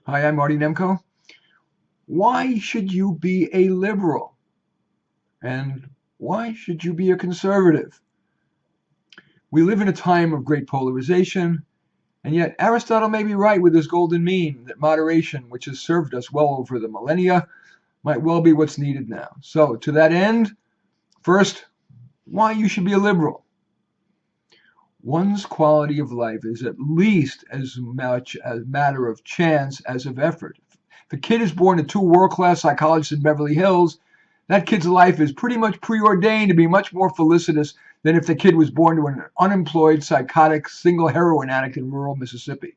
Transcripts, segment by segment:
Hi, I'm Marty Nemko. Why should you be a liberal? And why should you be a conservative? We live in a time of great polarization, and yet Aristotle may be right with his golden mean that moderation, which has served us well over the millennia, might well be what's needed now. So, to that end, first, why you should be a liberal. One's quality of life is at least as much a matter of chance as of effort. If a kid is born to two world-class psychologists in Beverly Hills, that kid's life is pretty much preordained to be much more felicitous than if the kid was born to an unemployed, psychotic, single heroin addict in rural Mississippi.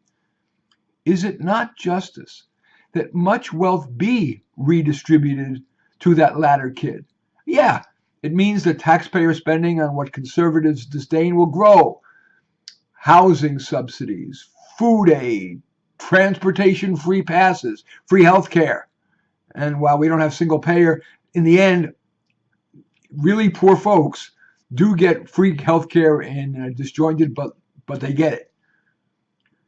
Is it not justice that much wealth be redistributed to that latter kid? Yeah, it means that taxpayer spending on what conservatives disdain will grow. Housing subsidies, food aid, transportation free passes, free health care. And while we don't have single payer, in the end, really poor folks do get free health care in disjointed, but they get it.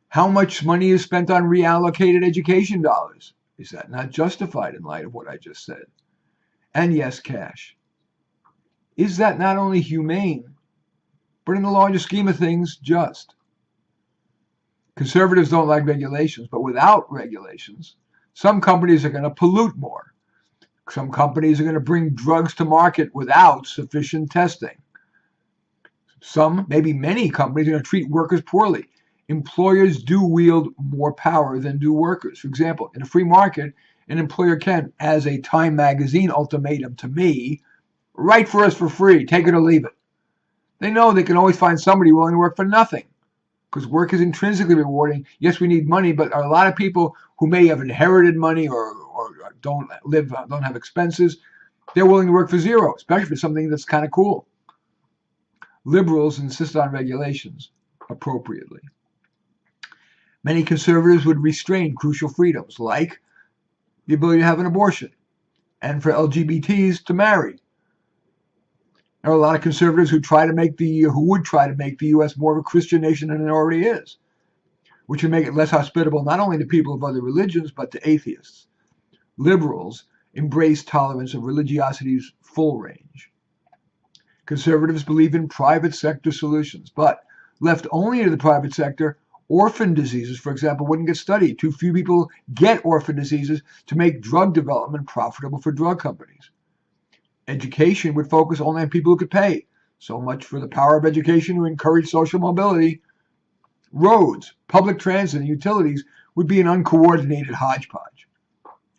How much money is spent on reallocated education dollars? Is that not justified in light of what I just said? And yes, cash. Is that not only humane, but in the larger scheme of things, just? Conservatives don't like regulations, but without regulations, some companies are going to pollute more. Some companies are going to bring drugs to market without sufficient testing. Some, maybe many companies, are going to treat workers poorly. Employers do wield more power than do workers. For example, in a free market, an employer can, as a Time magazine ultimatum to me, write for us for free, take it or leave it. They know they can always find somebody willing to work for nothing, because work is intrinsically rewarding. Yes, we need money, but a lot of people who may have inherited money or don't have expenses, they're willing to work for zero, especially for something that's kind of cool. Liberals insist on regulations appropriately. Many conservatives would restrain crucial freedoms, like the ability to have an abortion and for LGBTs to marry. There are a lot of conservatives who would try to make the U.S. more of a Christian nation than it already is, which would make it less hospitable not only to people of other religions but to atheists. Liberals embrace tolerance of religiosity's full range. Conservatives believe in private sector solutions, but left only to the private sector, orphan diseases, for example, wouldn't get studied. Too few people get orphan diseases to make drug development profitable for drug companies. Education would focus only on people who could pay. So much for the power of education to encourage social mobility. Roads, public transit, and utilities would be an uncoordinated hodgepodge.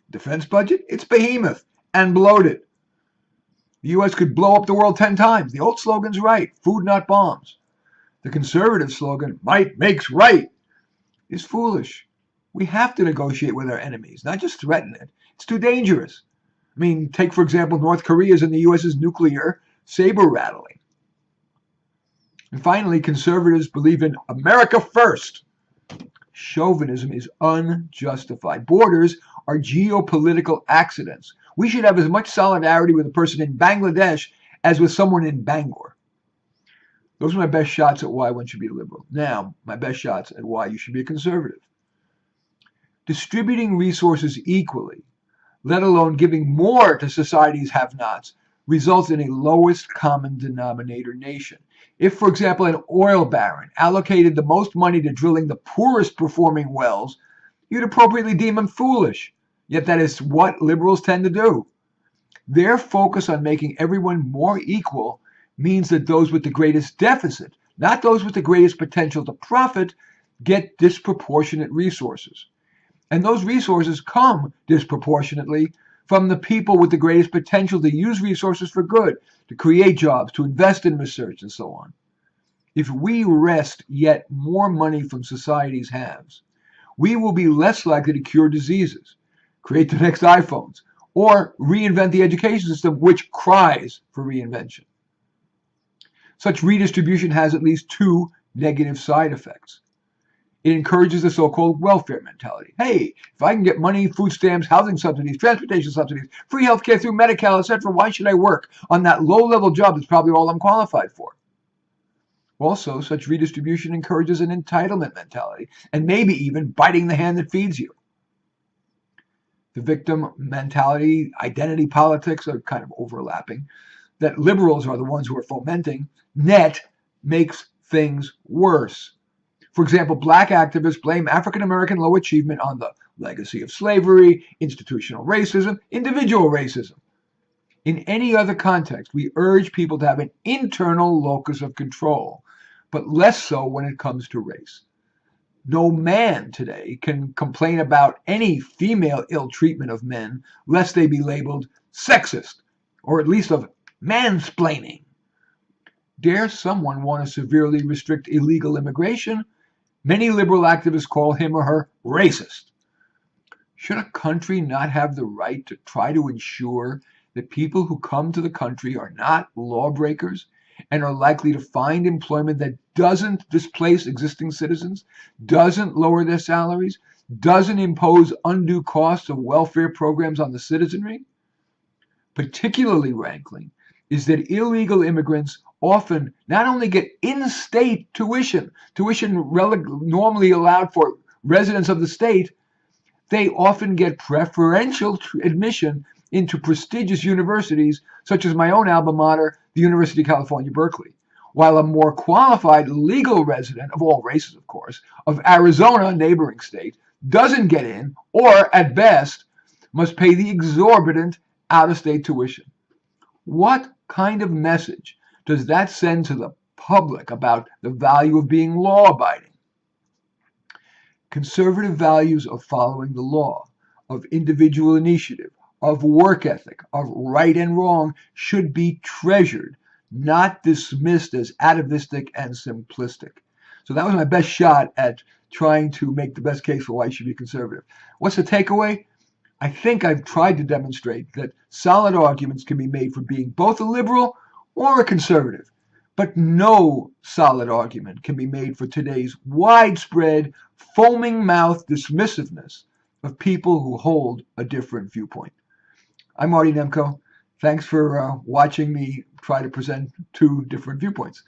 Defense budget? It's behemoth and bloated. The U.S. could blow up the world 10 times. The old slogan's right, food not bombs. The conservative slogan, might makes right, is foolish. We have to negotiate with our enemies, not just threaten it. It's too dangerous. I mean, take, for example, North Korea's and the U.S.'s nuclear saber rattling. And finally, conservatives believe in America first. Chauvinism is unjustified. Borders are geopolitical accidents. We should have as much solidarity with a person in Bangladesh as with someone in Bangor. Those are my best shots at why one should be a liberal. Now, my best shots at why you should be a conservative. Distributing resources equally, let alone giving more to society's have-nots, results in a lowest common denominator nation. If, for example, an oil baron allocated the most money to drilling the poorest performing wells, you'd appropriately deem him foolish. Yet that is what liberals tend to do. Their focus on making everyone more equal means that those with the greatest deficit, not those with the greatest potential to profit, get disproportionate resources. And those resources come disproportionately from the people with the greatest potential to use resources for good, to create jobs, to invest in research, and so on. If we wrest yet more money from society's haves, we will be less likely to cure diseases, create the next iPhones, or reinvent the education system, which cries for reinvention. Such redistribution has at least two negative side effects. It encourages the so-called welfare mentality. Hey, if I can get money, food stamps, housing subsidies, transportation subsidies, free healthcare through Medi-Cal, etc., why should I work on that low-level job that's probably all I'm qualified for? Also, such redistribution encourages an entitlement mentality, and maybe even biting the hand that feeds you. The victim mentality, identity politics are kind of overlapping, that liberals are the ones who are fomenting, net makes things worse. For example, black activists blame African American low achievement on the legacy of slavery, institutional racism, individual racism. In any other context, we urge people to have an internal locus of control, but less so when it comes to race. No man today can complain about any female ill treatment of men lest they be labeled sexist, or at least of mansplaining. Dare someone want to severely restrict illegal immigration? Many liberal activists call him or her racist. Should a country not have the right to try to ensure that people who come to the country are not lawbreakers and are likely to find employment that doesn't displace existing citizens, doesn't lower their salaries, doesn't impose undue costs of welfare programs on the citizenry? Particularly rankling is that illegal immigrants often not only get in-state tuition normally allowed for residents of the state, they often get preferential admission into prestigious universities, such as my own alma mater, the University of California, Berkeley, while a more qualified legal resident, of all races, of course, of Arizona, a neighboring state, doesn't get in, or at best, must pay the exorbitant out-of-state tuition. What kind of message does that send to the public about the value of being law-abiding? Conservative values of following the law, of individual initiative, of work ethic, of right and wrong should be treasured, not dismissed as atavistic and simplistic. So that was my best shot at trying to make the best case for why you should be conservative. What's the takeaway? I think I've tried to demonstrate that solid arguments can be made for being both a liberal or a conservative, but no solid argument can be made for today's widespread, foaming-mouthed dismissiveness of people who hold a different viewpoint. I'm Marty Nemko. Thanks for watching me try to present two different viewpoints.